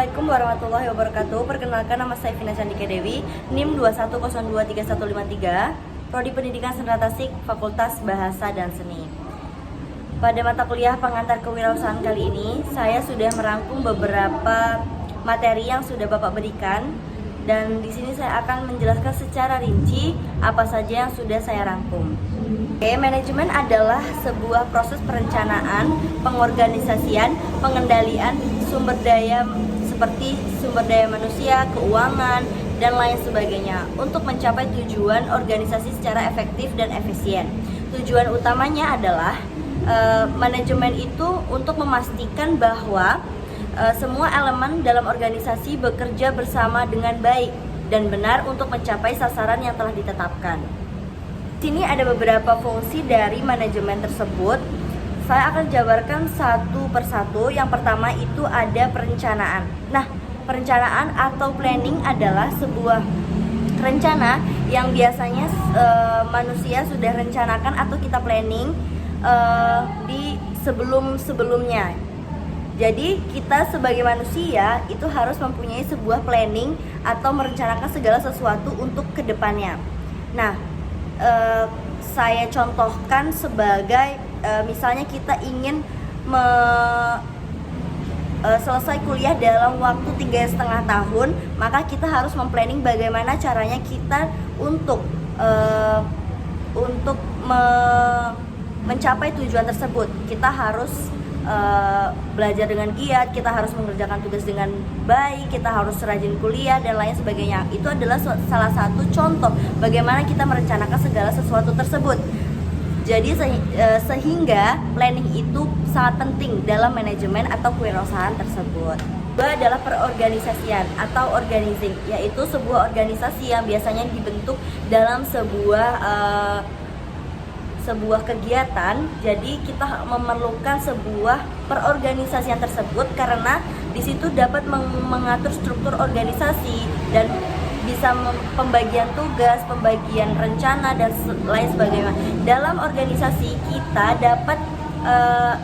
Assalamualaikum warahmatullahi wabarakatuh. Perkenalkan, nama saya Vina Candika Dewi, NIM 2102353, Prodi Pendidikan Sendra Tasik, Fakultas Bahasa dan Seni. Pada mata kuliah pengantar kewirausahaan kali ini, saya sudah merangkum beberapa materi yang sudah Bapak berikan, dan di sini saya akan menjelaskan secara rinci apa saja yang sudah saya rangkum. Manajemen adalah sebuah proses perencanaan, pengorganisasian, pengendalian sumber daya seperti sumber daya manusia, keuangan, dan lain sebagainya untuk mencapai tujuan organisasi secara efektif dan efisien. Tujuan utamanya adalah manajemen itu untuk memastikan bahwa semua elemen dalam organisasi bekerja bersama dengan baik dan benar untuk mencapai sasaran yang telah ditetapkan. Di sini ada beberapa fungsi dari manajemen tersebut. Saya akan jabarkan satu persatu. Yang pertama itu ada perencanaan. Nah, perencanaan atau planning adalah sebuah rencana yang biasanya manusia sudah rencanakan atau kita planning di sebelum-sebelumnya. Jadi kita sebagai manusia itu harus mempunyai sebuah planning atau merencanakan segala sesuatu untuk kedepannya. Nah, saya contohkan sebagai misalnya kita ingin selesai kuliah dalam waktu 3,5 tahun, maka kita harus memplanning bagaimana caranya kita untuk mencapai tujuan tersebut. Kita harus belajar dengan giat, kita harus mengerjakan tugas dengan baik, kita harus rajin kuliah dan lain sebagainya. Itu adalah salah satu contoh bagaimana kita merencanakan segala sesuatu tersebut. Jadi sehingga planning itu sangat penting dalam manajemen atau kewirausahaan tersebut. Kedua adalah perorganisasian atau organizing, yaitu sebuah organisasi yang biasanya dibentuk dalam sebuah kegiatan. Jadi kita memerlukan sebuah perorganisasian tersebut karena di situ dapat mengatur struktur organisasi dan bisa pembagian tugas, pembagian rencana dan lain sebagainya. Dalam organisasi kita dapat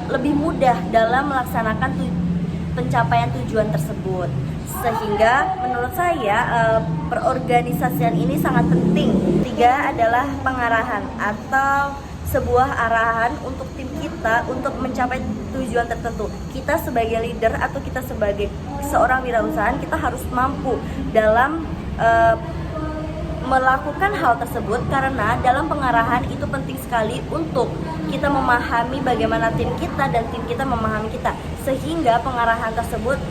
lebih mudah dalam melaksanakan pencapaian tujuan tersebut. Sehingga menurut saya perorganisasian ini sangat penting. Tiga adalah pengarahan atau sebuah arahan untuk tim kita untuk mencapai tujuan tertentu. Kita sebagai leader atau kita sebagai seorang wirausahaan, kita harus mampu dalam melakukan hal tersebut, karena dalam pengarahan itu penting sekali untuk kita memahami bagaimana tim kita dan tim kita memahami kita, sehingga pengarahan tersebut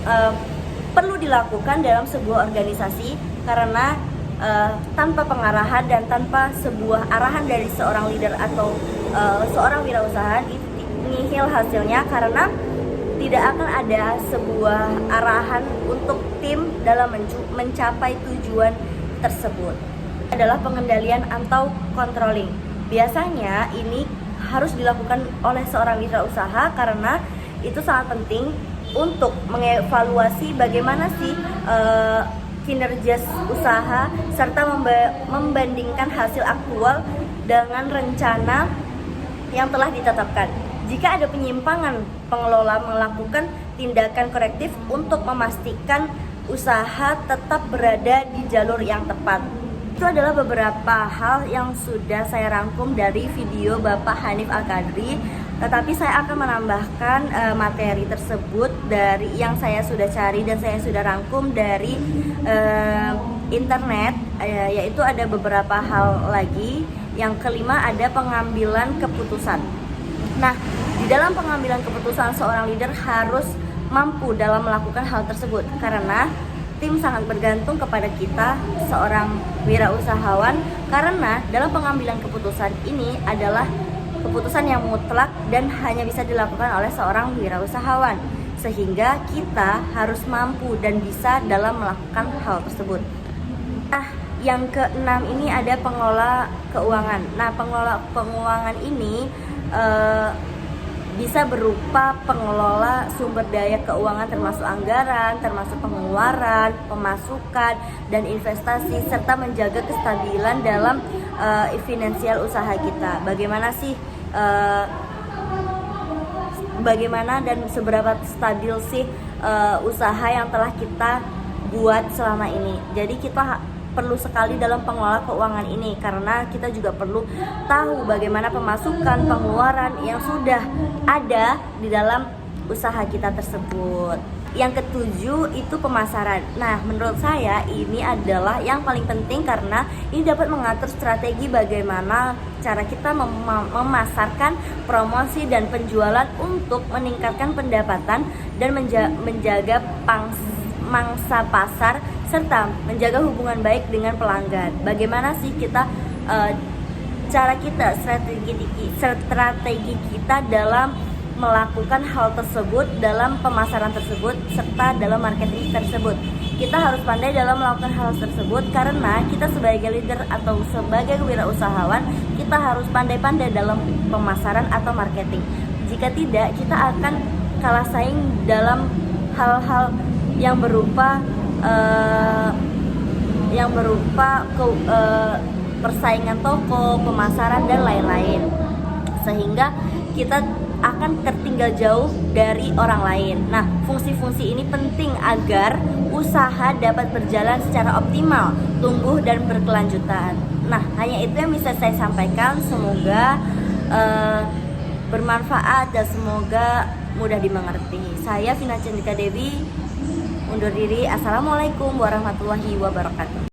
perlu dilakukan dalam sebuah organisasi, karena tanpa pengarahan dan tanpa sebuah arahan dari seorang leader atau seorang wirausahaan itu nihil hasilnya, karena tidak akan ada sebuah arahan untuk tim dalam mencapai tujuan tersebut. Adalah pengendalian atau controlling. Biasanya ini harus dilakukan oleh seorang wirausaha karena itu sangat penting untuk mengevaluasi bagaimana sih kinerja usaha serta membandingkan hasil aktual dengan rencana yang telah ditetapkan. Jika ada penyimpangan, pengelola melakukan tindakan korektif untuk memastikan usaha tetap berada di jalur yang tepat. Itu adalah beberapa hal yang sudah saya rangkum dari video Bapak Hanif Al-Kadri, tetapi saya akan menambahkan materi tersebut dari yang saya sudah cari dan saya sudah rangkum dari internet, yaitu ada beberapa hal lagi. Yang kelima ada pengambilan keputusan. Nah, di dalam pengambilan keputusan seorang leader harus mampu dalam melakukan hal tersebut, karena tim sangat bergantung kepada kita seorang wirausahawan, karena dalam pengambilan keputusan ini adalah keputusan yang mutlak dan hanya bisa dilakukan oleh seorang wirausahawan, sehingga kita harus mampu dan bisa dalam melakukan hal tersebut. Nah, yang keenam ini ada pengelola keuangan. Nah, pengelola keuangan ini bisa berupa pengelola sumber daya keuangan termasuk anggaran, termasuk pengeluaran, pemasukan, dan investasi, serta menjaga kestabilan dalam finansial usaha kita. Bagaimana dan seberapa stabil sih usaha yang telah kita buat selama ini. Jadi kita perlu sekali dalam pengelola keuangan ini, karena kita juga perlu tahu bagaimana pemasukan, pengeluaran yang sudah ada di dalam usaha kita tersebut. Yang ketujuh itu pemasaran. Nah, menurut saya ini adalah yang paling penting karena ini dapat mengatur strategi bagaimana cara kita memasarkan promosi dan penjualan untuk meningkatkan pendapatan dan menjaga mangsa pasar serta menjaga hubungan baik dengan pelanggan. Bagaimana sih kita cara kita, strategi kita dalam melakukan hal tersebut, dalam pemasaran tersebut serta dalam marketing tersebut. Kita harus pandai dalam melakukan hal tersebut karena kita sebagai leader atau sebagai wirausahawan, kita harus pandai-pandai dalam pemasaran atau marketing. Jika tidak, kita akan kalah saing dalam hal-hal yang berupa persaingan toko, pemasaran dan lain-lain, sehingga kita akan tertinggal jauh dari orang lain. Nah, fungsi-fungsi ini penting agar usaha dapat berjalan secara optimal, tumbuh dan berkelanjutan. Nah, hanya itu yang bisa saya sampaikan. Semoga bermanfaat dan semoga mudah dimengerti. Saya Vina Cendika Dewi undur diri. Assalamualaikum warahmatullahi wabarakatuh.